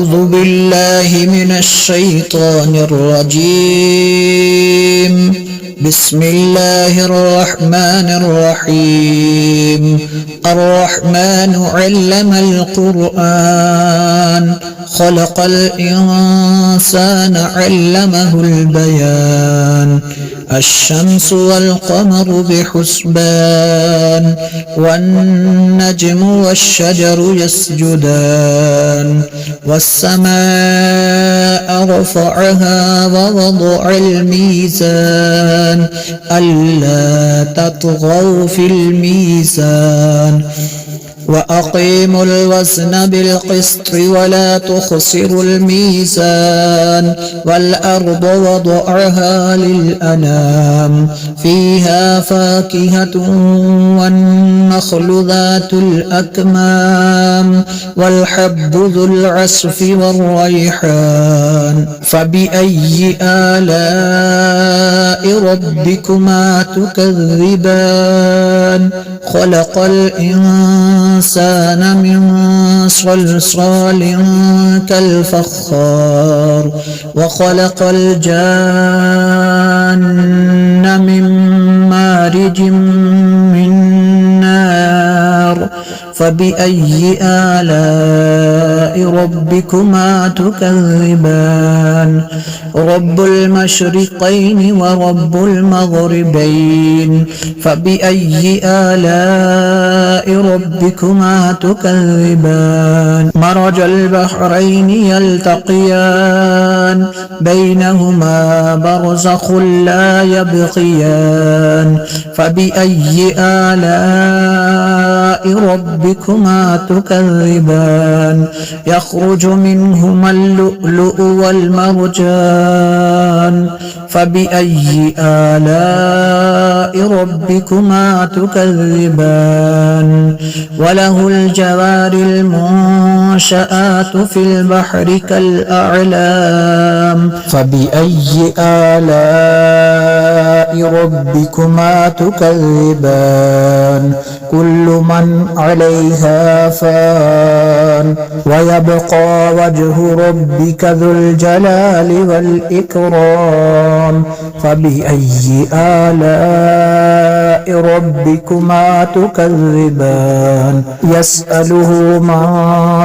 أعوذ بالله من الشيطان الرجيم. بسم الله الرحمن الرحيم. الرحمن علم القرآن خلق الإنسان علمه البيان. الشمس والقمر بحسبان والنجم والشجر يسجدان والسماء رفعها ووضع الميزان ألا تطغوا في الميزان وأقيموا الوزن بالقسط ولا تخسروا الميزان والأرض وضعها للأنام فيها فاكهة والنخل ذات الأكمام والحب ذو العصف والريحان. فبأي آلاء ربكما تكذبان؟ خلق الإنسان من صلصال كالفخار وخلق الجان من مارج من نار. فبأي آلاء ربكما تكذبان؟ رب المشرقين ورب المغربين. فبأي آلاء ربكما تكذبان؟ مرج البحرين يلتقيان بينهما برزخ لا يبغيان. فبأي آلاء ربكما تكذبان؟ يخرج منهما اللؤلؤ والمرجان. فبأي آلاء ربكما تكذبان؟ وله الجوار المنشآت في البحر كالأعلام. فبأي آلاء ربكما تكذبان؟ كل من عليها فان ويبقى وجه ربك ذو الجلال والإكرام. فبأي آلاء ربكما تكذبان؟ يسأله من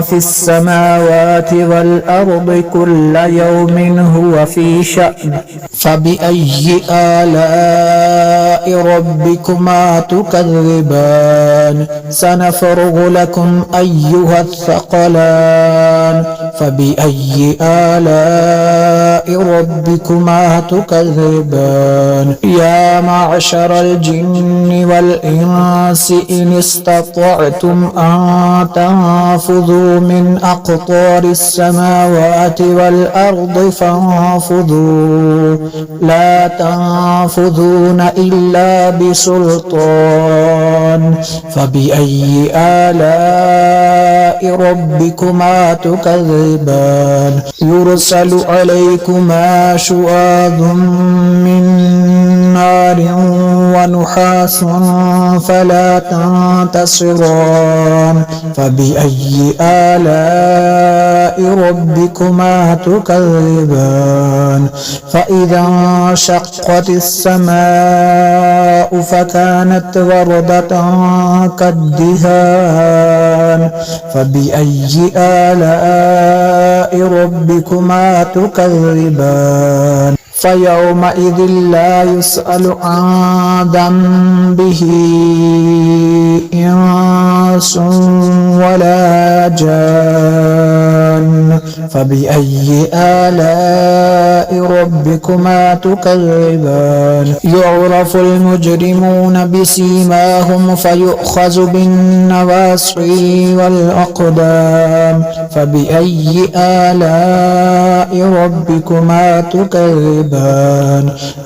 في السماوات والأرض كل يوم هو في شأن. فبأي آلاء ربكما تكذبان؟ سنفرغ لكم أيها الثقلان. فبأي آلاء ربكما تكذبان؟ يا معشر الجن والإنس إن استطعتم أن تنفذوا من أقطار السماوات والأرض فانفذوا لا تنفذون إلا بسلطان. فبأي آلاء ربكما تكذبان؟ يرسل عليكما شواظ من نار ونحاس فلا تنتصران. فبأي آلاء ربكما تكذبان؟ فإذا انشقت السماء فكانت وردة كالدهان. فبأي آلاء ربكما تكذبان؟ فيومئذ لا يسأل عن ذنبه إنس ولا جان. فبأي آلاء ربكما تكذبان؟ يعرف المجرمون بسيماهم فيؤخذ بالنواصي والأقدام. فبأي آلاء ربكما تكذبان؟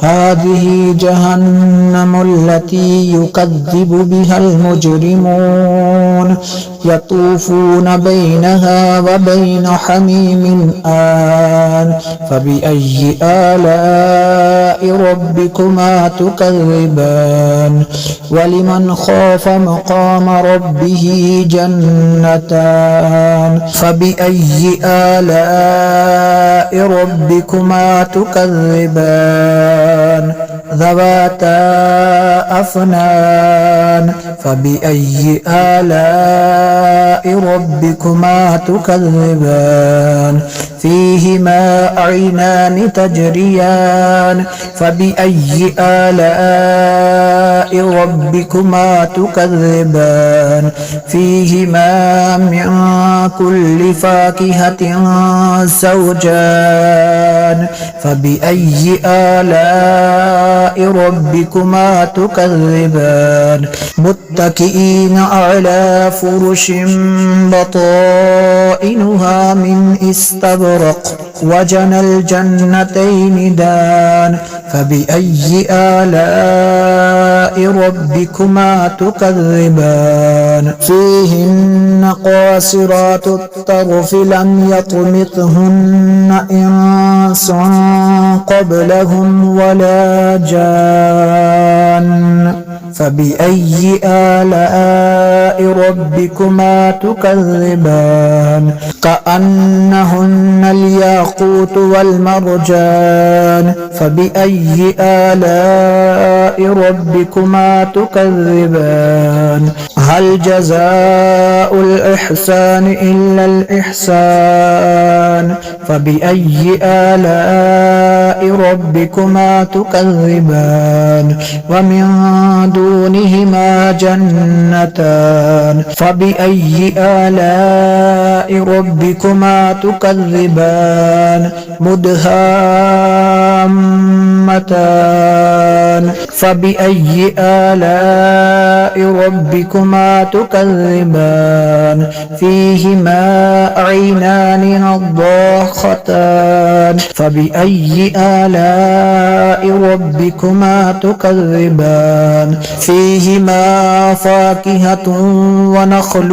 هذه جهنم التي يكذب بها المجرمون يطوفون بينها وبين حميم آن. فبأي فبأي آلاء ربكما تكذبان ولمن خاف مقام ربه جنتان فبأي آلاء ربكما تكذبان ذواتا أفنان فبأي آلاء ربكما تكذبان فيهما عينان تجريان فبأي آلاء ربكما تكذبان فيهما من كل فاكهة زوجان فبأي آلاء ربكما تكذبان متكئين على فرش بطائنها من استبرق وجنى الجنتين دان فبأي آلاء ربكما تكذبان فيهن قاصرات الطرف لم يطمثهن إنس قبلهم ولا جان فبأي آلاء ربكما تكذبان كأنهن الياقوت والمرجان فبأي آلاء ربكما تكذبان هل جزاء الإحسان إلا الإحسان فبأي آلاء ربكما تكذبان ومن دونهما جنتان فبأي آلاء ربكما تكذبان مدهامتان فبأي آلاء ربكما تكذبان فيهما عينان نضاختان فبأي آلاء ربكما تكذبان فيهما فاكهة ونخل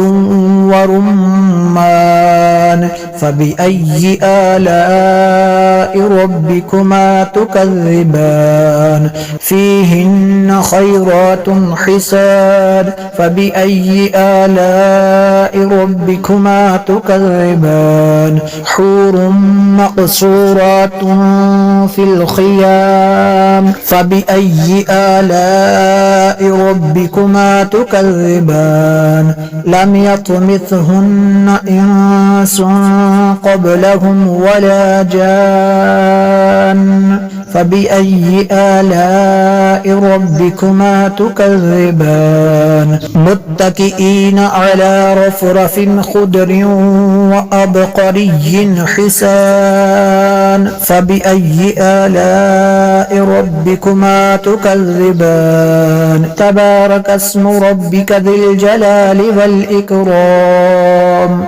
ورمان فبأي آلاء ربكما تكذبان فيهن خيرات حسان فبأي آلاء ربكما تكذبان حور مقصورات في الخيام فبأي آلاء ربكما تكذبان لم يطمثهن إنس قبلهم ولا جان فبأي آلاء ربكما تكذبان متكئين على رفرف خضر وأبقري حسان فبأي آلاء ربكما تكذبان تبارك اسم ربك ذي الجلال والإكرام